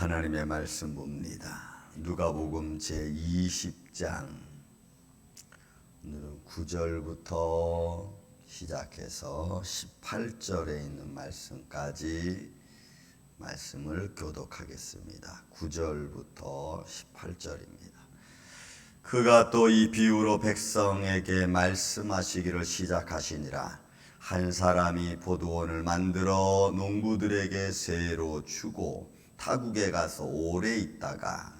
하나님의 말씀 봅니다. 누가복음 제20장 오늘은 9절부터 시작해서 18절에 있는 말씀까지 말씀을 교독하겠습니다. 9절부터 18절입니다. 그가 또 이 비유로 백성에게 말씀하시기를 시작하시니라. 한 사람이 포도원을 만들어 농부들에게 세로 주고 타국에 가서 오래 있다가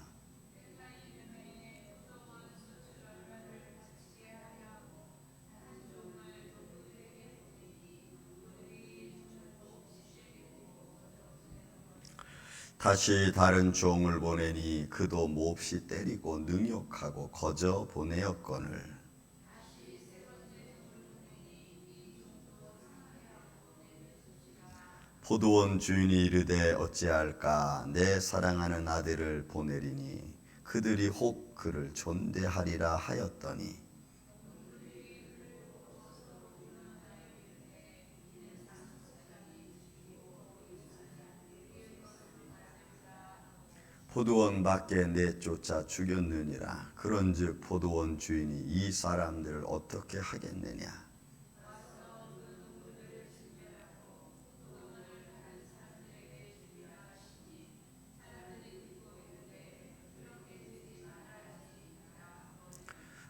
다시 다른 종을 보내니 그도 몹시 때리고 능욕하고 거저 보내었거늘 포도원 주인이 이르되 어찌할까 내 사랑하는 아들을 보내리니 그들이 혹 그를 존대하리라 하였더니 포도원 밖에 내쫓아 죽였느니라. 그런즉 포도원 주인이 이 사람들을 어떻게 하겠느냐.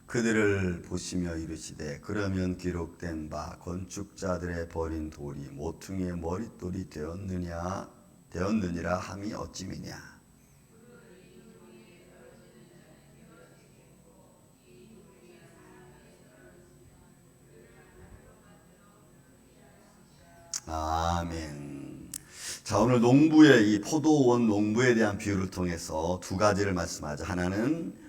그들을 보시며 이르시되 그러면 기록된 바 건축자들의 버린 돌이 모퉁이의 머릿돌이 되었느니라 함이 어찌미냐. 아멘. 자, 오늘 농부의 이 포도원 농부에 대한 비유를 통해서 두 가지를 말씀하죠. 하나는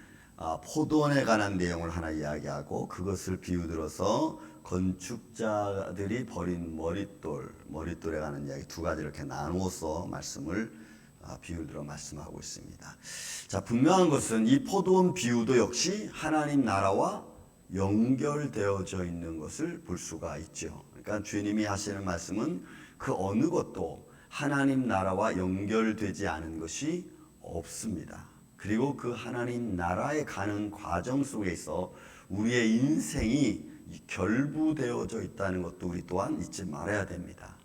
포도원에 관한 내용을 하나 이야기하고 그것을 비유 들어서 건축자들이 버린 머릿돌에 관한 이야기 두 가지 이렇게 나누어서 말씀을 비유를 들어 말씀하고 있습니다. 자, 분명한 것은 이 포도원 비유도 역시 하나님 나라와 연결되어져 있는 것을 볼 수가 있죠. 그러니까 주님이 하시는 말씀은 그 어느 것도 하나님 나라와 연결되지 않은 것이 없습니다. 그리고 그 하나님 나라에 가는 과정 속에서 우리의 인생이 결부되어져 있다는 것도 우리 또한 잊지 말아야 됩니다.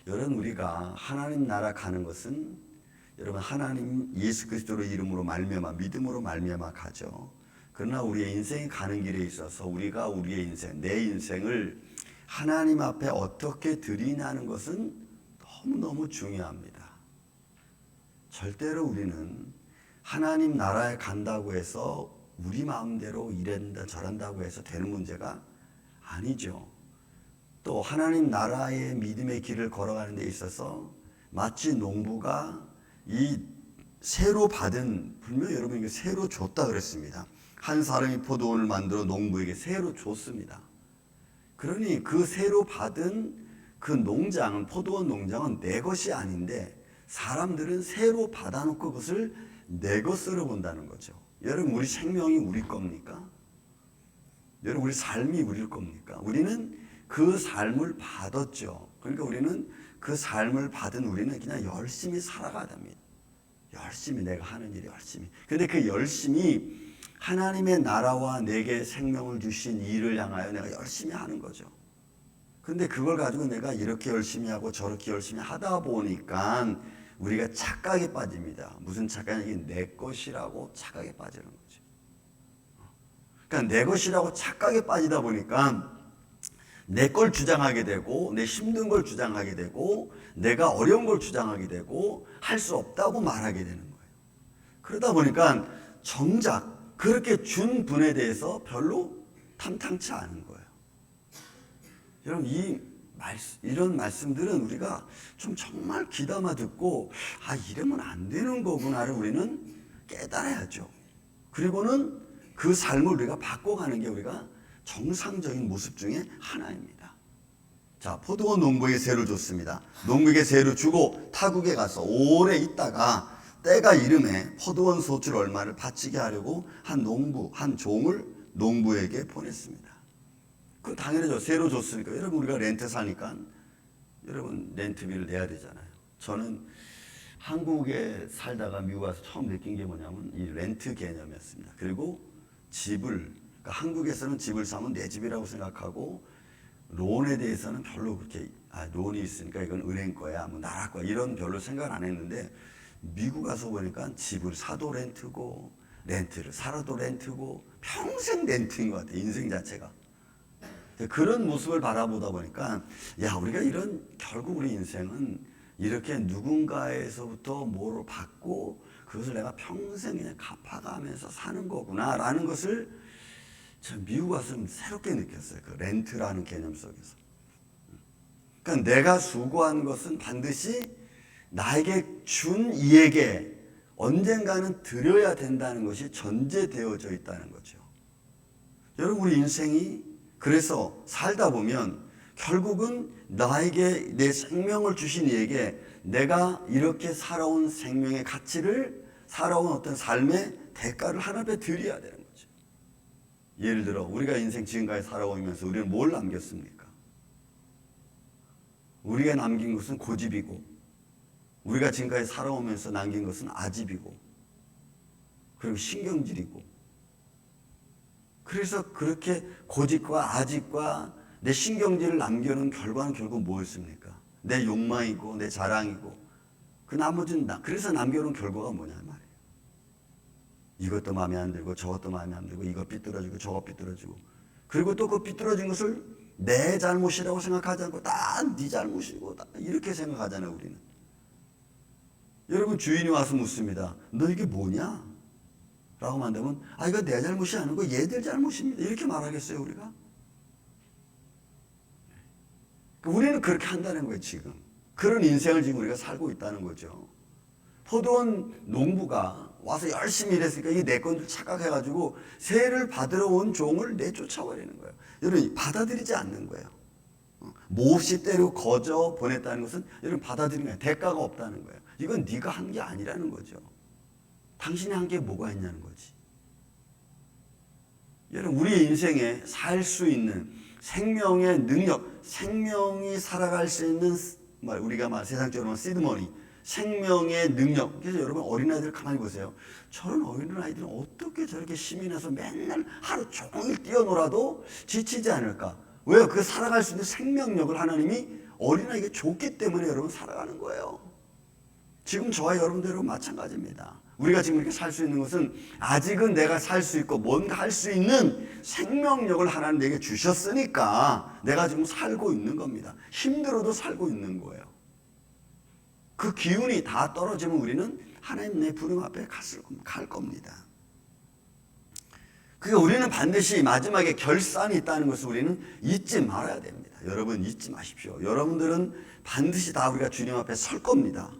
여러분, 우리가 하나님 나라 가는 것은 여러분 하나님 예수 그리스도의 이름으로 말미암아 믿음으로 말미암아 가죠. 그러나 우리의 인생이 가는 길에 있어서 우리가 우리의 인생, 내 인생을 하나님 앞에 어떻게 드리냐는 것은 너무너무 중요합니다. 절대로 우리는 하나님 나라에 간다고 해서 우리 마음대로 이런다 저런다고 해서 되는 문제가 아니죠. 또 하나님 나라의 믿음의 길을 걸어가는 데 있어서 마치 농부가 이 새로 받은, 분명히 여러분 이게 새로 줬다 그랬습니다. 한 사람이 포도원을 만들어 농부에게 새로 줬습니다. 그러니 그 새로 받은 그 농장은, 포도원 농장은 내 것이 아닌데 사람들은 새로 받아놓고 그것을 내 것으로 본다는 거죠. 여러분, 우리 생명이 우리 겁니까? 여러분, 우리 삶이 우리 겁니까? 우리는 그 삶을 받았죠. 그러니까 우리는 그 삶을 받은 우리는 그냥 열심히 살아가야 됩니다. 열심히 내가 하는 일 열심히. 근데 그 열심히 하나님의 나라와 내게 생명을 주신 일을 향하여 내가 열심히 하는 거죠. 근데 그걸 가지고 내가 이렇게 열심히 하고 저렇게 열심히 하다 보니까 우리가 착각에 빠집니다. 무슨 착각이? 내 것이라고 착각에 빠지는 거죠. 그러니까 내 것이라고 착각에 빠지다 보니까 내 걸 주장하게 되고 내 힘든 걸 주장하게 되고 내가 어려운 걸 주장하게 되고 할 수 없다고 말하게 되는 거예요. 그러다 보니까 정작 그렇게 준 분에 대해서 별로 탐탁치 않은 거예요. 여러분, 이런 말씀들은 우리가 좀 정말 귀담아 듣고 이러면 안 되는 거구나를 우리는 깨달아야죠. 그리고는 그 삶을 우리가 바꿔가는 게 우리가 정상적인 모습 중에 하나입니다. 자, 포도원 농부에게 세를 줬습니다. 농부에게 세를 주고 타국에 가서 오래 있다가 때가 이름에 포도원 소출 얼마를 바치게 하려고 한 종을 농부에게 보냈습니다. 그 당연하죠. 세로 줬으니까. 여러분, 우리가 렌트 사니까 여러분 렌트비를 내야 되잖아요. 저는 한국에 살다가 미국 와서 처음 느낀 게 뭐냐면 이 렌트 개념이었습니다. 그리고 집을, 그러니까 한국에서는 집을 사면 내 집이라고 생각하고 론에 대해서는 별로 그렇게 론이 있으니까 이건 은행 거야, 뭐 나라 거야 이런 별로 생각을 안 했는데 미국 가서 보니까 집을 사도 렌트고 렌트를 살아도 렌트고 평생 렌트인 것 같아요. 인생 자체가. 그런 모습을 바라보다 보니까 야 우리가 이런 결국 우리 인생은 이렇게 누군가에서부터 뭐를 받고 그것을 내가 평생 그냥 갚아가면서 사는 거구나라는 것을 전 미국 와서 새롭게 느꼈어요. 그 렌트라는 개념 속에서. 그러니까 내가 수고한 것은 반드시 나에게 준 이에게 언젠가는 드려야 된다는 것이 전제되어져 있다는 거죠. 여러분 우리 인생이 그래서 살다 보면 결국은 나에게 내 생명을 주신 이에게 내가 이렇게 살아온 생명의 가치를 살아온 어떤 삶의 대가를 하나님께 드려야 되는 거죠. 예를 들어 우리가 인생 지금까지 살아오면서 우리는 뭘 남겼습니까? 우리가 남긴 것은 고집이고 우리가 지금까지 살아오면서 남긴 것은 아집이고 그리고 신경질이고 그래서 그렇게 고집과 아집과 내 신경질을 남겨놓은 결과는 결국 뭐였습니까? 내 욕망이고 내 자랑이고 그 나머지는 그래서 남겨놓은 결과가 뭐냐 말이에요. 이것도 마음에 안 들고 저것도 마음에 안 들고 이거 삐뚤어지고 저거 삐뚤어지고 그리고 또 그 삐뚤어진 것을 내 잘못이라고 생각하지 않고 다 네 잘못이고 다 이렇게 생각하잖아요 우리는. 여러분 주인이 와서 묻습니다. 너 이게 뭐냐? 라고 만들면 이거 내 잘못이 아니고 얘들 잘못입니다. 이렇게 말하겠어요 우리가? 우리는 그렇게 한다는 거예요 지금. 그런 인생을 지금 우리가 살고 있다는 거죠. 포도원 농부가 와서 열심히 일했으니까 이게 내 건 줄 착각해가지고 세를 받으러 온 종을 내쫓아버리는 거예요. 여러분 받아들이지 않는 거예요. 몹시 때리고 거저 보냈다는 것은 여러분 받아들이는 거예요. 대가가 없다는 거예요. 이건 네가 한 게 아니라는 거죠. 당신이 한 게 뭐가 있냐는 거지. 여러분 우리의 인생에 살 수 있는 생명의 능력, 생명이 살아갈 수 있는 우리가 세상적으로 시드머니, 생명의 능력. 그래서 여러분 어린아이들 가만히 보세요. 저런 어린아이들은 어떻게 저렇게 힘이 나서 맨날 하루 종일 뛰어놀아도 지치지 않을까? 왜요? 그 살아갈 수 있는 생명력을 하나님이 어린아이에게 줬기 때문에 여러분 살아가는 거예요. 지금 저와 여러분들은 마찬가지입니다. 우리가 지금 이렇게 살 수 있는 것은 아직은 내가 살 수 있고 뭔가 할 수 있는 생명력을 하나님 내게 주셨으니까 내가 지금 살고 있는 겁니다. 힘들어도 살고 있는 거예요. 그 기운이 다 떨어지면 우리는 하나님 내 부름 앞에 갈 겁니다. 그러니까 우리는 반드시 마지막에 결산이 있다는 것을 우리는 잊지 말아야 됩니다. 여러분 잊지 마십시오. 여러분들은 반드시 다 우리가 주님 앞에 설 겁니다.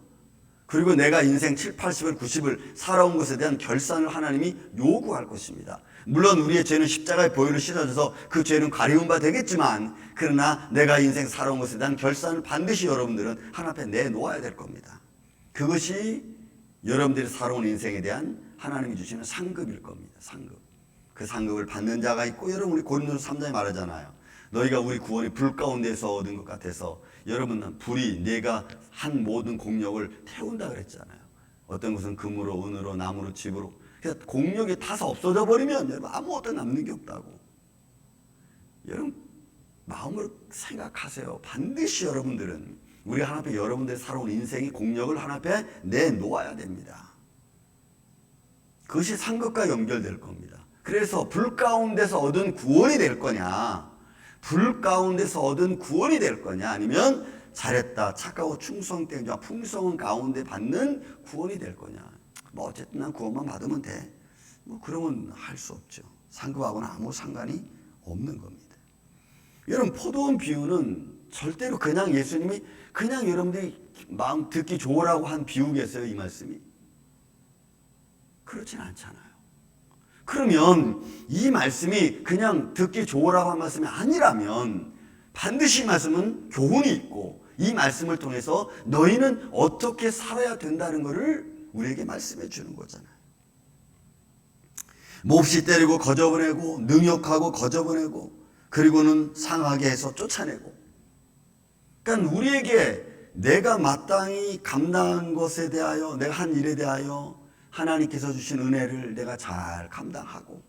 그리고 내가 인생 7, 80을 90을 살아온 것에 대한 결산을 하나님이 요구할 것입니다. 물론 우리의 죄는 십자가의 보혈로 씻어져서 그 죄는 가리운 바 되겠지만 그러나 내가 인생 살아온 것에 대한 결산을 반드시 여러분들은 하나님 앞에 내놓아야 될 겁니다. 그것이 여러분들이 살아온 인생에 대한 하나님이 주시는 상급일 겁니다. 상급. 그 상급을 받는 자가 있고 여러분 우리 고린도서 3장에 말하잖아요. 너희가 우리 구원이 불 가운데서 얻은 것 같아서 여러분은 불이 내가 한 모든 공력을 태운다 그랬잖아요. 어떤 것은 금으로 은으로 나무로 집으로 그러니까 공력이 타서 없어져 버리면 여러분 아무것도 남는 게 없다고. 여러분 마음으로 생각하세요. 반드시 여러분들은 우리 하나님 앞에 여러분들이 살아온 인생의 공력을 하나님 앞에 내놓아야 됩니다. 그것이 상급과 연결될 겁니다. 그래서 불 가운데서 얻은 구원이 될 거냐, 불 가운데서 얻은 구원이 될 거냐, 아니면 잘했다 착하고 충성된 자와 풍성한 가운데 받는 구원이 될 거냐. 뭐 어쨌든 난 구원만 받으면 돼. 뭐 그러면 할 수 없죠. 상급하고는 아무 상관이 없는 겁니다. 여러분 포도원 비유는 절대로 그냥 예수님이 그냥 여러분들이 마음 듣기 좋으라고 한 비유겠어요, 이 말씀이? 그렇진 않잖아요. 그러면 이 말씀이 그냥 듣기 좋으라고 한 말씀이 아니라면 반드시 이 말씀은 교훈이 있고 이 말씀을 통해서 너희는 어떻게 살아야 된다는 것을 우리에게 말씀해 주는 거잖아요. 몹시 때리고 거저보내고 능욕하고 거저보내고 그리고는 상하게 해서 쫓아내고. 그러니까 우리에게 내가 마땅히 감당한 것에 대하여, 내가 한 일에 대하여 하나님께서 주신 은혜를 내가 잘 감당하고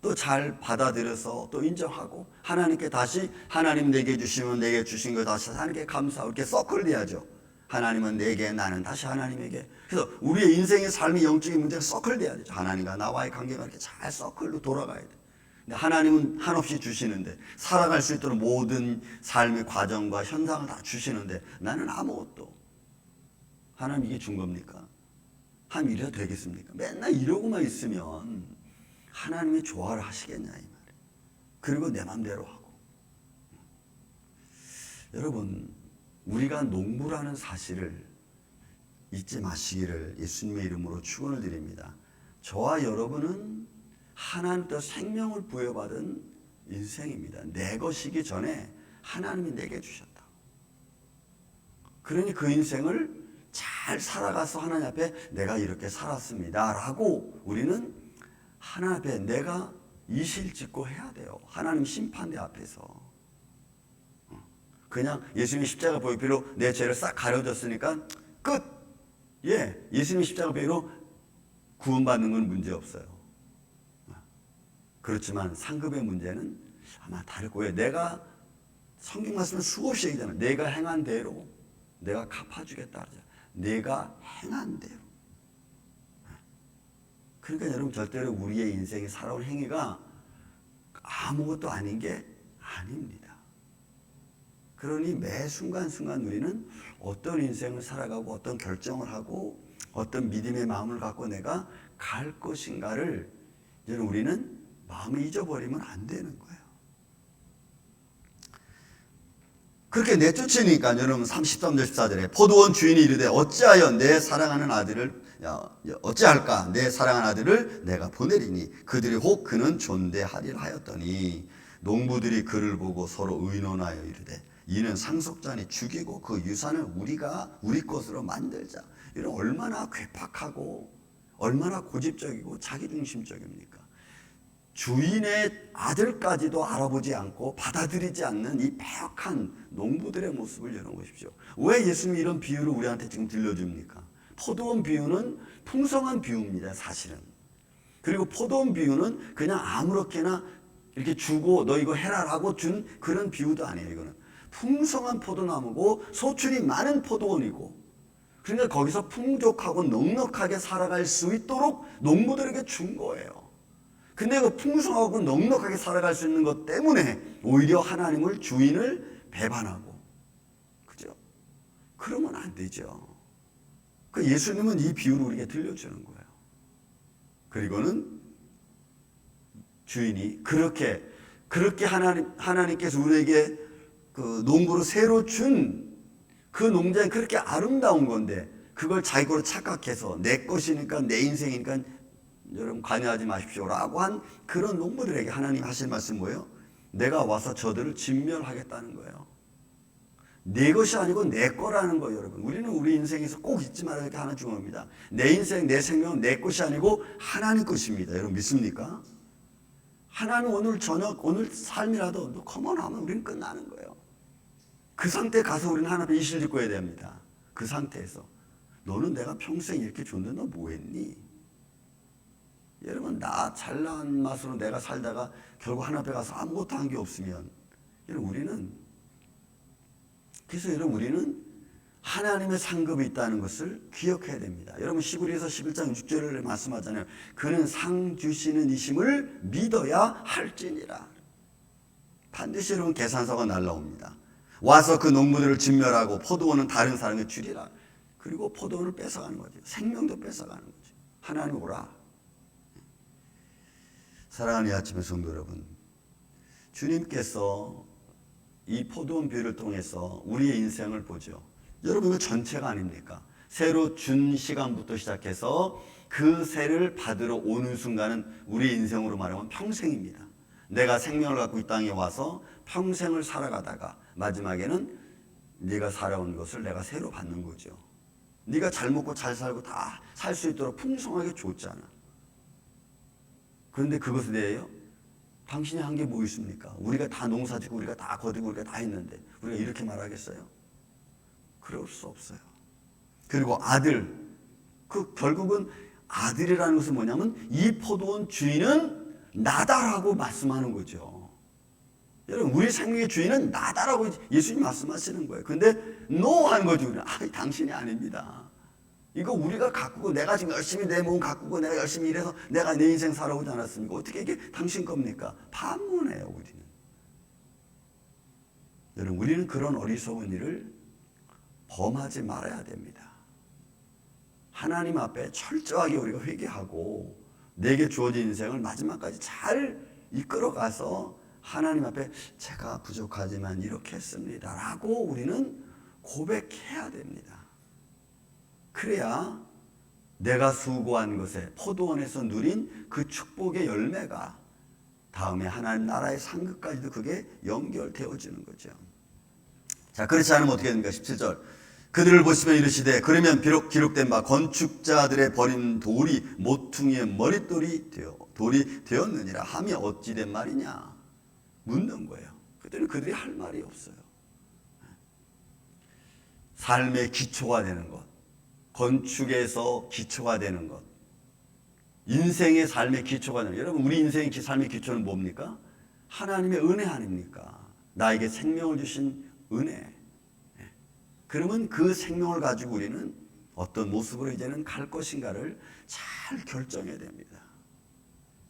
또 잘 받아들여서 또 인정하고 하나님께 다시 하나님 내게 주시면 내게 주신 거 다시 하나님께 감사하고 이렇게 서클 돼야죠. 하나님은 내게, 나는 다시 하나님에게. 그래서 우리의 인생의 삶의 영적인 문제가 서클 돼야 되죠. 하나님과 나와의 관계가 이렇게 잘 서클로 돌아가야 돼. 근데 하나님은 한없이 주시는데, 살아갈 수 있도록 모든 삶의 과정과 현상을 다 주시는데 나는 아무것도. 하나님 이게 준 겁니까? 하나님 이래도 되겠습니까? 맨날 이러고만 있으면 하나님이 조화를 하시겠냐 이 말이에요. 그리고 내 맘대로 하고. 여러분, 우리가 농부라는 사실을 잊지 마시기를 예수님의 이름으로 축원을 드립니다. 저와 여러분은 하나님께 생명을 부여받은 인생입니다. 내 것이기 전에 하나님이 내게 주셨다. 그러니 그 인생을 잘 살아가서 하나님 앞에 내가 이렇게 살았습니다 라고 우리는 하나님 앞에 내가 이실직고 해야 돼요. 하나님 심판대 앞에서. 그냥 예수님이 십자가 보혈로 내 죄를 싹 가려줬으니까 끝. 예, 예수님이 십자가 보혈로 구원받는 건 문제 없어요. 그렇지만 상급의 문제는 아마 다를 거예요. 내가 성경 말씀은 수없이 얘기잖아요. 내가 행한 대로 내가 갚아주겠다 그러죠. 내가 행한 대로. 그러니까 여러분 절대로 우리의 인생에 살아온 행위가 아무것도 아닌 게 아닙니다. 그러니 매 순간순간 우리는 어떤 인생을 살아가고 어떤 결정을 하고 어떤 믿음의 마음을 갖고 내가 갈 것인가를 여러분 우리는 마음을 잊어버리면 안 되는 거예요. 그렇게 내쫓으니까 여러분 33절 14절에 포도원 주인이 이르되 어찌하여 내 사랑하는 아들을 어찌할까 내 사랑하는 아들을 내가 보내리니 그들이 혹 그는 존대하리라 하였더니 농부들이 그를 보고 서로 의논하여 이르되 이는 상속자니 죽이고 그 유산을 우리가 우리 것으로 만들자. 이런 얼마나 괴팍하고 얼마나 고집적이고 자기중심적입니까? 주인의 아들까지도 알아보지 않고 받아들이지 않는 이 패역한 농부들의 모습을 여러분 보십시오. 왜 예수님이 이런 비유를 우리한테 지금 들려줍니까? 포도원 비유는 풍성한 비유입니다, 사실은. 그리고 포도원 비유는 그냥 아무렇게나 이렇게 주고 너 이거 해라라고 준 그런 비유도 아니에요. 이거는 풍성한 포도나무고 소출이 많은 포도원이고, 그러니까 거기서 풍족하고 넉넉하게 살아갈 수 있도록 농부들에게 준 거예요. 근데 그 풍성하고 넉넉하게 살아갈 수 있는 것 때문에 오히려 하나님을 주인을 배반하고, 그죠? 그러면 안 되죠. 그 예수님은 이 비유를 우리에게 들려주는 거예요. 그리고는 주인이 그렇게 하나님께서 우리에게 그 농부로 새로 준 그 농장이 그렇게 아름다운 건데 그걸 자기 거로 착각해서 내 것이니까 내 인생이니까 여러분 관여하지 마십시오라고 한 그런 농부들에게 하나님 하실 말씀 뭐예요? 내가 와서 저들을 진멸하겠다는 거예요. 내 것이 아니고 내 거라는 거예요, 여러분. 우리는 우리 인생에서 꼭 잊지 말아야 할 게 하나 중요합니다. 내 인생, 내 생명은 내 것이 아니고 하나님 것입니다. 여러분 믿습니까? 하나님 오늘 저녁, 오늘 삶이라도 너 컴온 하면 우리는 끝나는 거예요. 그 상태에 가서 우리는 하나님 앞에 이실직고 해야 됩니다. 그 상태에서 너는 내가 평생 이렇게 줬는데 너 뭐 했니? 여러분 나 잘난 맛으로 내가 살다가 결국 하나님 앞에 가서 아무것도 한 게 없으면 여러분 우리는 그래서 여러분 우리는 하나님의 상급이 있다는 것을 기억해야 됩니다. 여러분 시브리서 11장 6절을 말씀하잖아요. 그는 상 주시는 이심을 믿어야 할지니라. 반드시 여러분 계산서가 날라옵니다. 와서 그 농부들을 진멸하고 포도원은 다른 사람의 주리라. 그리고 포도원을 뺏어가는 거죠. 생명도 뺏어가는 거죠. 하나님 오라. 사랑하는 이 아침의 성도 여러분, 주님께서 이 포도원 비유를 통해서 우리의 인생을 보죠. 여러분 이거 전체가 아닙니까? 새로 준 시간부터 시작해서 그 새를 받으러 오는 순간은 우리의 인생으로 말하면 평생입니다. 내가 생명을 갖고 이 땅에 와서 평생을 살아가다가 마지막에는 네가 살아온 것을 내가 새로 받는 거죠. 네가 잘 먹고 잘 살고 다 살 수 있도록 풍성하게 줬잖아. 그런데 그것에 대해요? 당신이 한 게 뭐 있습니까? 우리가 다 농사짓고 우리가 다 거두고 우리가 다 했는데 우리가 이렇게 말하겠어요? 그럴 수 없어요. 그리고 아들, 결국은 아들이라는 것은 뭐냐면 이 포도원 주인은 나다라고 말씀하는 거죠. 여러분, 우리 생명의 주인은 나다라고 예수님 말씀하시는 거예요. 근데 no 하는 거죠. 우리는 당신이 아닙니다. 이거 우리가 가꾸고, 내가 지금 열심히 내 몸 가꾸고 내가 열심히 일해서 내가 내 인생 살아오지 않았습니까? 어떻게 이게 당신 겁니까? 반문해요, 우리는. 여러분, 우리는 그런 어리석은 일을 범하지 말아야 됩니다. 하나님 앞에 철저하게 우리가 회개하고 내게 주어진 인생을 마지막까지 잘 이끌어가서 하나님 앞에 제가 부족하지만 이렇게 했습니다 라고 우리는 고백해야 됩니다. 그래야 내가 수고한 것에, 포도원에서 누린 그 축복의 열매가 다음에 하나님 나라의 상급까지도 그게 연결되어지는 거죠. 자, 그렇지 않으면 어떻게 됩니까? 17절. 그들을 보시며 이르시되 그러면 비록 기록된 바 건축자들의 버린 돌이 모퉁이의 머릿돌이 되었느니라 하며 어찌 된 말이냐 묻는 거예요. 그랬더니 그들이 할 말이 없어요. 삶의 기초가 되는 것, 건축에서 기초가 되는 것, 인생의 삶의 기초가 되는 것. 여러분, 우리 인생의 삶의 기초는 뭡니까? 하나님의 은혜 아닙니까? 나에게 생명을 주신 은혜. 그러면 그 생명을 가지고 우리는 어떤 모습으로 이제는 갈 것인가를 잘 결정해야 됩니다.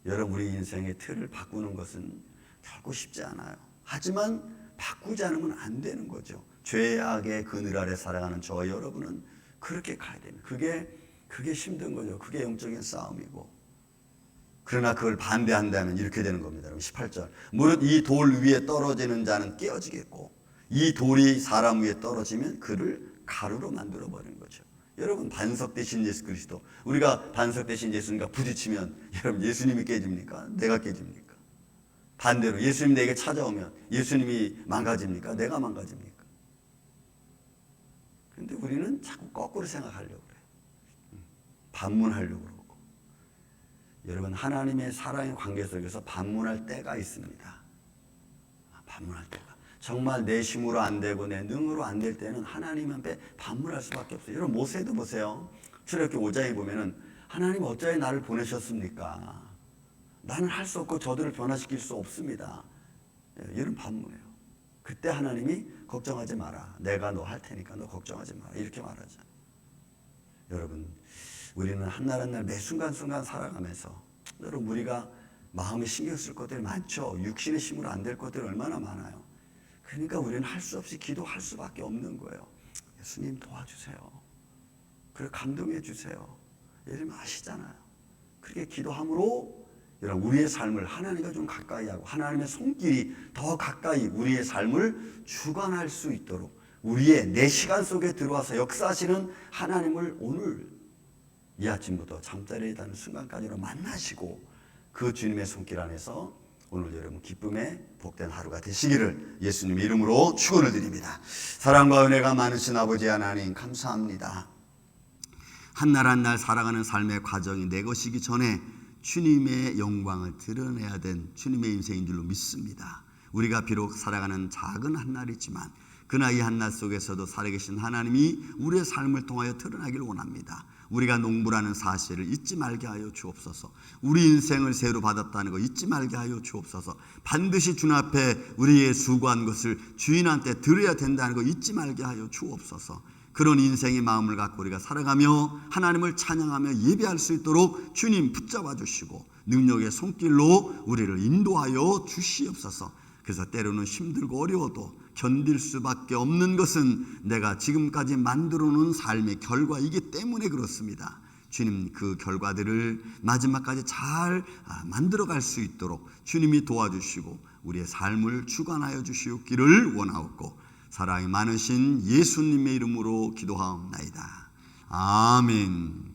여러분, 우리 인생의 틀을 바꾸는 것은 결코 쉽지 않아요. 하지만 바꾸지 않으면 안 되는 거죠. 죄악의 그늘 아래 살아가는 저와 여러분은 그렇게 가야 됩니다. 그게 힘든 거죠. 그게 영적인 싸움이고. 그러나 그걸 반대한다면 이렇게 되는 겁니다. 18절. 무릇 이 돌 위에 떨어지는 자는 깨어지겠고 이 돌이 사람 위에 떨어지면 그를 가루로 만들어 버리는 거죠. 여러분, 반석 대신 예수 그리스도, 우리가 반석 대신 예수님과 부딪히면 여러분 예수님이 깨집니까? 내가 깨집니까? 반대로 예수님 내게 찾아오면 예수님이 망가집니까? 내가 망가집니까? 그런데 우리는 자꾸 거꾸로 생각하려고 그래요. 반문하려고 그러고. 여러분, 하나님의 사랑의 관계 속에서 반문할 때가 있습니다. 반문할 때가. 정말 내 힘으로 안 되고 내 능으로 안 될 때는 하나님 앞에 반문할 수밖에 없어요. 여러분, 모세도 보세요. 출애굽기 5장에 보면은 하나님 어찌하여 나를 보내셨습니까? 나는 할 수 없고 저들을 변화시킬 수 없습니다. 이런 반문해요. 그때 하나님이 걱정하지 마라. 내가 너 할 테니까 너 걱정하지 마라. 이렇게 말하죠. 여러분, 우리는 한날 한날 매 순간순간 살아가면서 여러분, 우리가 마음에 신경 쓸 것들이 많죠. 육신의 힘으로 안 될 것들이 얼마나 많아요. 그러니까 우리는 할 수 없이 기도할 수밖에 없는 거예요. 예수님 도와주세요. 그래, 감동해 주세요. 예수님 아시잖아요. 그렇게 기도함으로 여러분, 우리의 삶을 하나님과 좀 가까이 하고 하나님의 손길이 더 가까이 우리의 삶을 주관할 수 있도록 우리의 내 시간 속에 들어와서 역사하시는 하나님을 오늘 이 아침부터 잠자리에 닿는 순간까지로 만나시고 그 주님의 손길 안에서 오늘 여러분 기쁨의 복된 하루가 되시기를 예수님의 이름으로 축원을 드립니다. 사랑과 은혜가 많으신 아버지 하나님 감사합니다. 한날 한날 살아가는 삶의 과정이 내 것이기 전에 주님의 영광을 드러내야 된 주님의 인생인 줄로 믿습니다. 우리가 비록 살아가는 작은 한날이지만 그러나 이 한날 속에서도 살아계신 하나님이 우리의 삶을 통하여 드러나기를 원합니다. 우리가 농부라는 사실을 잊지 말게 하여 주옵소서. 우리 인생을 새로 받았다는 거 잊지 말게 하여 주옵소서. 반드시 주님 앞에 우리의 수고한 것을 주인한테 드려야 된다는 거 잊지 말게 하여 주옵소서. 그런 인생의 마음을 갖고 우리가 살아가며 하나님을 찬양하며 예배할 수 있도록 주님 붙잡아 주시고 능력의 손길로 우리를 인도하여 주시옵소서. 그래서 때로는 힘들고 어려워도 견딜 수밖에 없는 것은 내가 지금까지 만들어 놓은 삶의 결과이기 때문에 그렇습니다. 주님, 그 결과들을 마지막까지 잘 만들어갈 수 있도록 주님이 도와주시고 우리의 삶을 주관하여 주시옵기를 원하옵고 사랑이 많으신 예수님의 이름으로 기도하옵나이다. 아멘.